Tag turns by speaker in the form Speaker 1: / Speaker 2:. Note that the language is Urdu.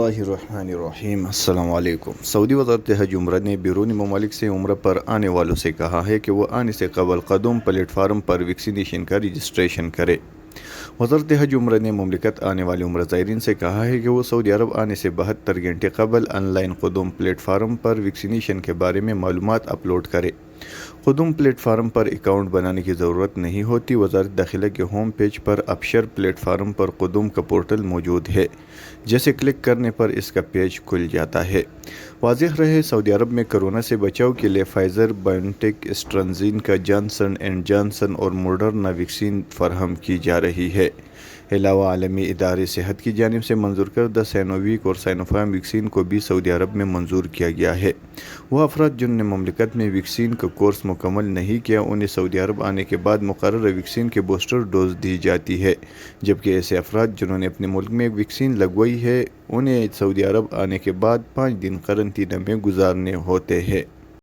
Speaker 1: اللہ الرحمن الرحیم۔ السلام علیکم۔ سعودی وزارت حج عمرہ نے بیرونی ممالک سے عمرہ پر آنے والوں سے کہا ہے کہ وہ آنے سے قبل قدوم پلیٹ فارم پر ویکسینیشن کا رجسٹریشن کرے۔ وزارت حج عمرہ نے مملکت آنے والے عمرہ زائرین سے کہا ہے کہ وہ سعودی عرب آنے سے 72 گھنٹے قبل آن لائن قدوم پلیٹ فارم پر ویکسینیشن کے بارے میں معلومات اپلوڈ کرے۔ قدوم پلیٹ فارم پر اکاؤنٹ بنانے کی ضرورت نہیں ہوتی۔ وزارت داخلہ کے ہوم پیج پر ابشر پلیٹ فارم پر قدوم کا پورٹل موجود ہے، جسے کلک کرنے پر اس کا پیج کھل جاتا ہے۔ واضح رہے، سعودی عرب میں کورونا سے بچاؤ کے لیے Pfizer biotech AstraZeneca Johnson and Johnson اور موڈرنا ویکسین فراہم کی جا رہی ہے۔ علاوہ عالمی ادارے صحت کی جانب سے منظور کردہ سینوویک اور سائنوفارم ویکسین کو بھی سعودی عرب میں منظور کیا گیا ہے۔ وہ افراد جنہوں نے مملکت میں ویکسین کا کورس مکمل نہیں کیا، انہیں سعودی عرب آنے کے بعد مقررہ ویکسین کی بوسٹر ڈوز دی جاتی ہے، جبکہ ایسے افراد جنہوں نے اپنے ملک میں ویکسین لگوائی ہے، انہیں سعودی عرب آنے کے بعد 5 دن قرنطینہ میں گزارنے ہوتے ہیں۔